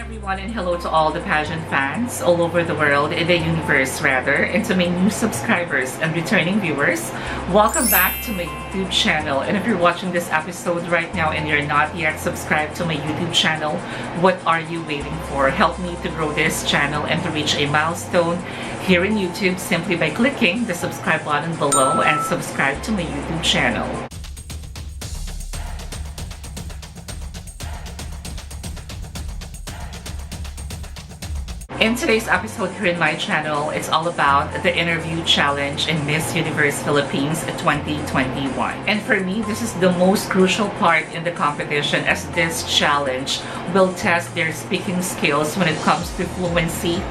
everyone, and hello to all the pageant fans all over the world, in the universe rather, and to my new subscribers and returning viewers. Welcome back to my YouTube channel. And if you're watching this episode right now and you're not yet subscribed to my YouTube channel, what are you waiting for? Help me to grow this channel and to reach a milestone here in YouTube simply by clicking the subscribe button below and subscribe to my YouTube channel. In today's episode here in my channel, it's all about the interview challenge in Miss Universe Philippines 2021. And for me, this is the most crucial part in the competition, as this challenge will test their speaking skills when it comes to fluency,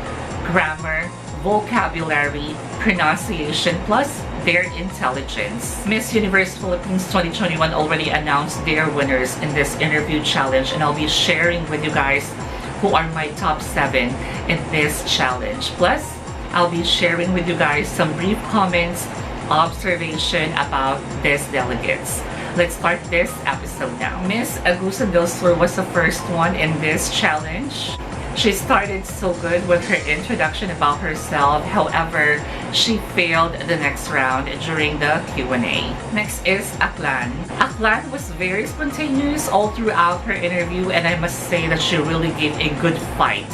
grammar, vocabulary, pronunciation, plus their intelligence. Miss Universe Philippines 2021 already announced their winners in this interview challenge, and I'll be sharing with you guys who are my top 7 in this challenge. Plus, I'll be sharing with you guys some brief comments, observation about these delegates. Let's start this episode now. Miss Argh was the first one in this challenge. She started so good with her introduction about herself. However, she failed the next round during the Q&A. Next is Argh. Argh was very spontaneous all throughout her interview, and I must say that she really gave a good fight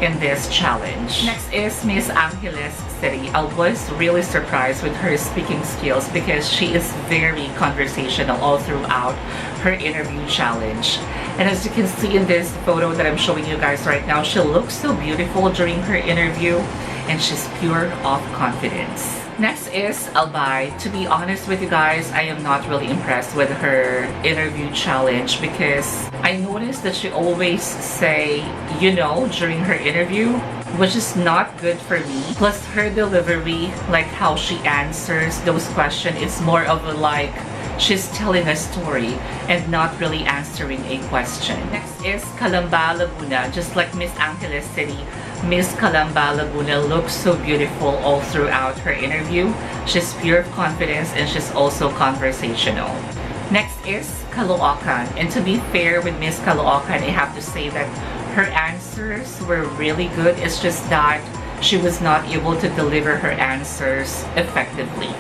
in this challenge. Next is Miss Angeles City. I was really surprised with her speaking skills because she is very conversational all throughout her interview challenge. And as you can see in this photo that I'm showing you guys right now, she looks so beautiful during her interview and she's pure of confidence. Next is Argh. To be honest with you guys, I am not really impressed with her interview challenge because I noticed that she always say, you know, during her interview, which is not good for me. Plus her delivery, like how she answers those questions, it's more of a like she's telling a story and not really answering a question. Next is Calamba, Laguna. Just like Miss Angeles City, Miss Calamba, Laguna looks so beautiful all throughout her interview. She's pure of confidence and she's also conversational. Next is Caloocan. And to be fair with Miss Caloocan, I have to say that her answers were really good. It's just that she was not able to deliver her answers effectively.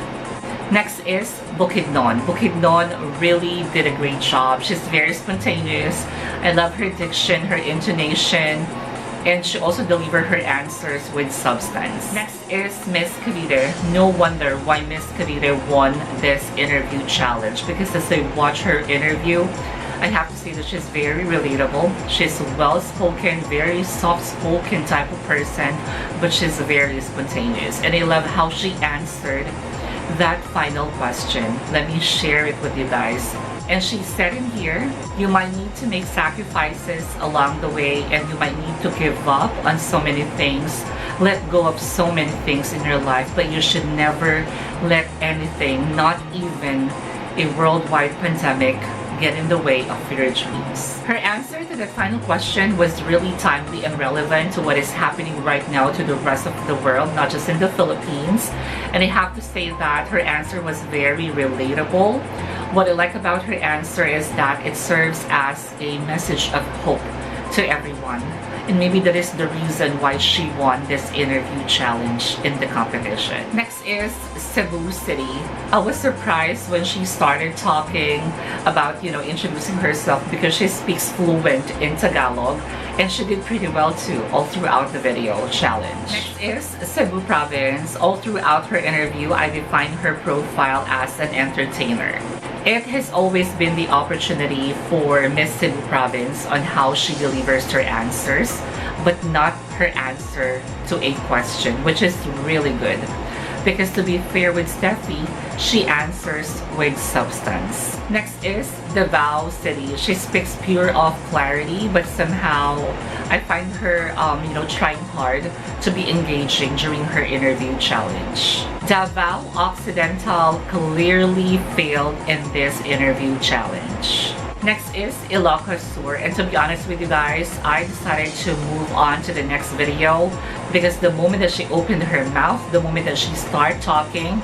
Next is Bukidnon. Bukidnon really did a great job. She's very spontaneous. I love her diction, her intonation, and she also delivered her answers with substance. Next is Miss Cavite. No wonder why Miss Cavite won this interview challenge, because as I watch her interview, I have to say that she's very relatable. She's well-spoken, very soft-spoken type of person, but she's very spontaneous. And I love how she answered that final question. Let me share it with you guys. And she said in here, you might need to make sacrifices along the way, and you might need to give up on so many things, let go of so many things in your life, but you should never let anything, not even a worldwide pandemic, get in the way of your dreams. Her answer to the final question was really timely and relevant to what is happening right now to the rest of the world, not just in the Philippines. And I have to say that her answer was very relatable. What I like about her answer is that it serves as a message of hope to everyone. And maybe that is the reason why she won this interview challenge in the competition. Next is Cebu City. I was surprised when she started talking about, introducing herself, because she speaks fluent in Tagalog, and she did pretty well too all throughout the video challenge. Next is Cebu Province. All throughout her interview, I defined her profile as an entertainer. It has always been the opportunity for Miss Cebu Province on how she delivers her answers, but not her answer to a question, which is really good. Because to be fair with Steffi, she answers with substance. Next is Davao City. She speaks pure of clarity, but somehow I find her, trying hard to be engaging during her interview challenge. Davao Occidental clearly failed in this interview challenge. Next is Ilocos Sur, and to be honest with you guys, I decided to move on to the next video because the moment that she opened her mouth, the moment that she started talking,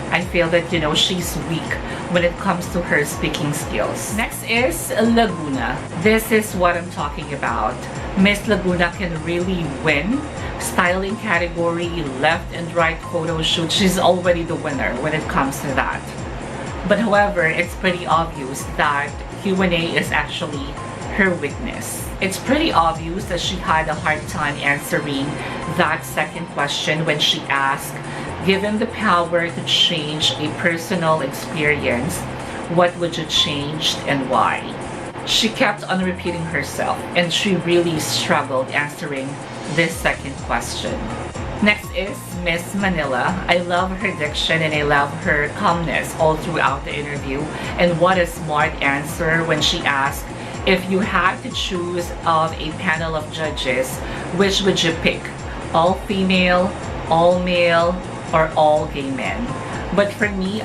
I feel that, she's weak when it comes to her speaking skills. Next is Laguna. This is what I'm talking about. Miss Laguna can really win. Styling category, left and right photo shoot, she's already the winner when it comes to that. But however, it's pretty obvious that Q&A is actually her weakness. It's pretty obvious that she had a hard time answering that second question when she asked, given the power to change a personal experience, what would you change and why? She kept on repeating herself and she really struggled answering this second question. Next is Miss Manila. I love her diction and I love her calmness all throughout the interview. And what a smart answer when she asked, if you had to choose of a panel of judges, which would you pick? All female, all male, or all gay men? But for me,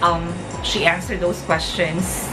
she answered those questions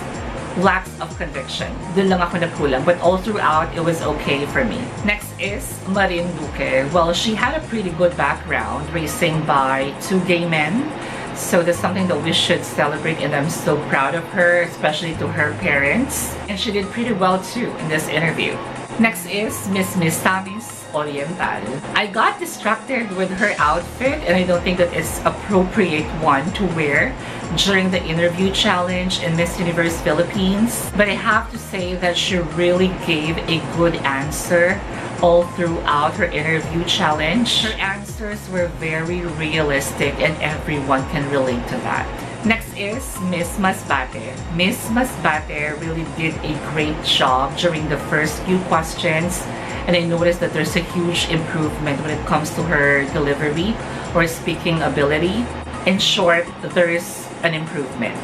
lacks of conviction. Dun lang ako nagkulang, but all throughout, it was okay for me. Next is Marin Duque. Well, she had a pretty good background, raising by 2 gay men. So that's something that we should celebrate, and I'm so proud of her, especially to her parents. And she did pretty well too in this interview. Next is Miss Tamis Oriental. I got distracted with her outfit and I don't think that it's appropriate one to wear during the interview challenge in Miss Universe Philippines. But I have to say that she really gave a good answer all throughout her interview challenge. Her answers were very realistic and everyone can relate to that. Next is Miss Masbate. Miss Masbate really did a great job during the first few questions, and I noticed that there's a huge improvement when it comes to her delivery or speaking ability. In short, there's an improvement.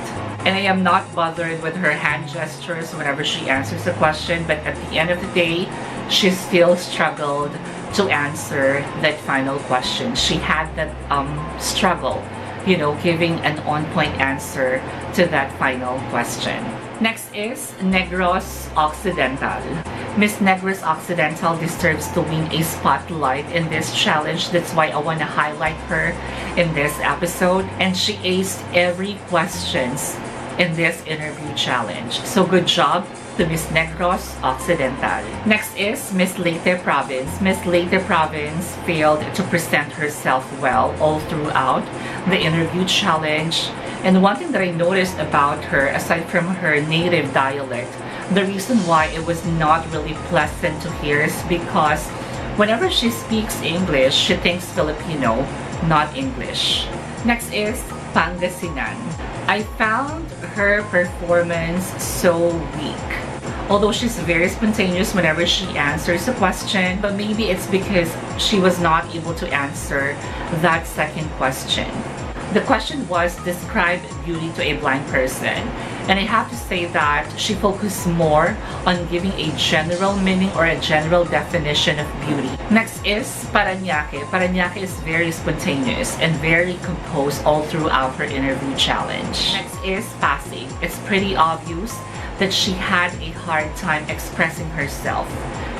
And I am not bothered with her hand gestures whenever she answers a question, but at the end of the day, she still struggled to answer that final question. She had that struggle, you know, giving an on-point answer to that final question. Next is Negros Occidental. Miss Negros Occidental deserves to win a spotlight in this challenge. That's why I want to highlight her in this episode. And she aced every questions in this interview challenge. So good job to Miss Negros Occidental. Next is Miss Leyte Province. Miss Leyte Province failed to present herself well all throughout the interview challenge. And one thing that I noticed about her, aside from her native dialect, the reason why it was not really pleasant to hear is because whenever she speaks English, she thinks Filipino, not English. Next is Pangasinan. I found her performance so weak. Although she's very spontaneous whenever she answers a question, but maybe it's because she was not able to answer that second question. The question was, describe beauty to a blind person. And I have to say that she focused more on giving a general meaning or a general definition of beauty. Next is Parañaque. Parañaque is very spontaneous and very composed all throughout her interview challenge. Next is Pasig. It's pretty obvious that she had a hard time expressing herself.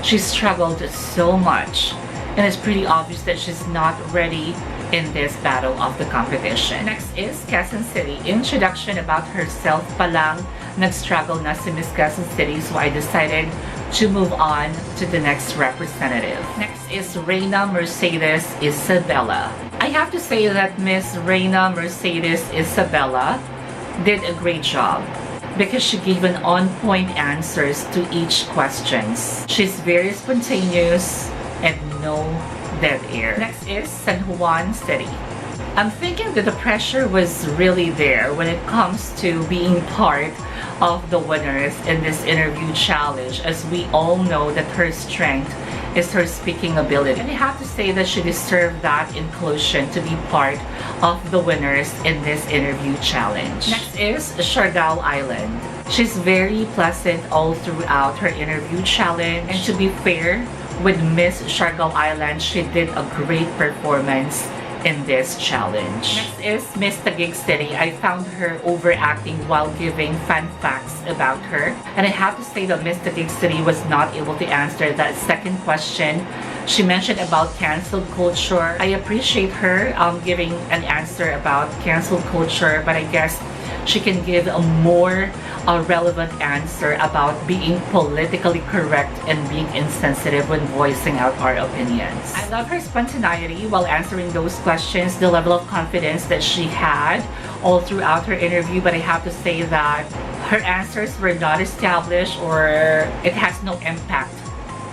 She struggled so much, and it's pretty obvious that she's not ready in this battle of the competition. Next is Quezon City. Introduction about herself pa lang, nag-struggle na si Miss Quezon City, so I decided to move on to the next representative. Next is Reina Mercedes Isabella. I have to say that Miss Reina Mercedes Isabella did a great job because she gave an on-point answers to each questions. She's very spontaneous and no dead air. Next is San Juan City. I'm thinking that the pressure was really there when it comes to being part of the winners in this interview challenge, as we all know that her strength is her speaking ability. And I have to say that she deserved that inclusion to be part of the winners in this interview challenge. Next is Siargao Island. She's very pleasant all throughout her interview challenge, and to be fair, with Miss Siargao Island, she did a great performance in this challenge. Next is Miss Taguig City. I found her overacting while giving fun facts about her. And I have to say that Miss Taguig City was not able to answer that second question. She mentioned about cancel culture. I appreciate her giving an answer about cancel culture, but I guess she can give a more a relevant answer about being politically correct and being insensitive when voicing out our opinions. I love her spontaneity while answering those questions, the level of confidence that she had all throughout her interview, but I have to say that her answers were not established, or it has no impact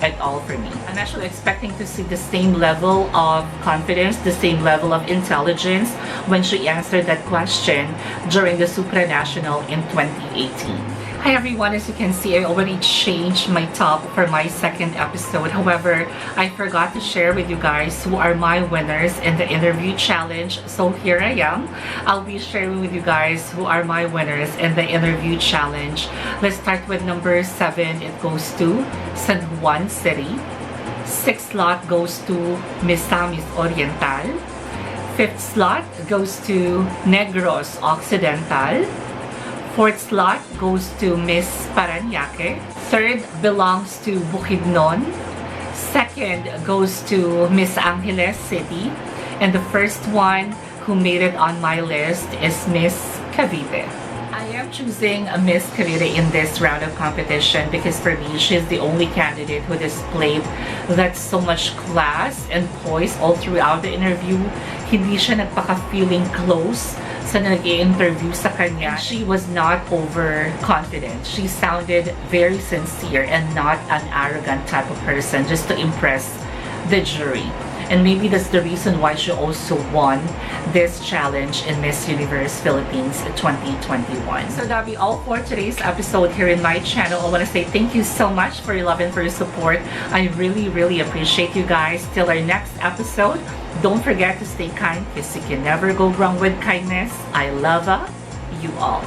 at all for me. I'm actually expecting to see the same level of confidence, the same level of intelligence when she answered that question during the supranational in 2018. Hi everyone, as you can see, I already changed my top for my second episode. However, I forgot to share with you guys who are my winners in the interview challenge. So here I am. I'll be sharing with you guys who are my winners in the interview challenge. Let's start with number 7. It goes to San Juan City. 6th slot goes to Misamis Oriental. 5th slot goes to Negros Occidental. 4th slot goes to Miss Parañaque. 3rd belongs to Bukidnon. 2nd goes to Miss Angeles City. And the first one who made it on my list is Miss Cavite. I am choosing a Miss Cavite in this round of competition because for me, she's the only candidate who displayed that so much class and poise all throughout the interview. Hindi siya nagpaka-feeling close sa nag-i-interview sa kanya. She was not overconfident. She sounded very sincere and not an arrogant type of person just to impress the jury. And maybe that's the reason why she also won this challenge in Miss Universe Philippines 2021. So that'll be all for today's episode here in my channel. I want to say thank you so much for your love and for your support. I really appreciate you guys. Till our next episode, don't forget to stay kind because you can never go wrong with kindness. I love you all.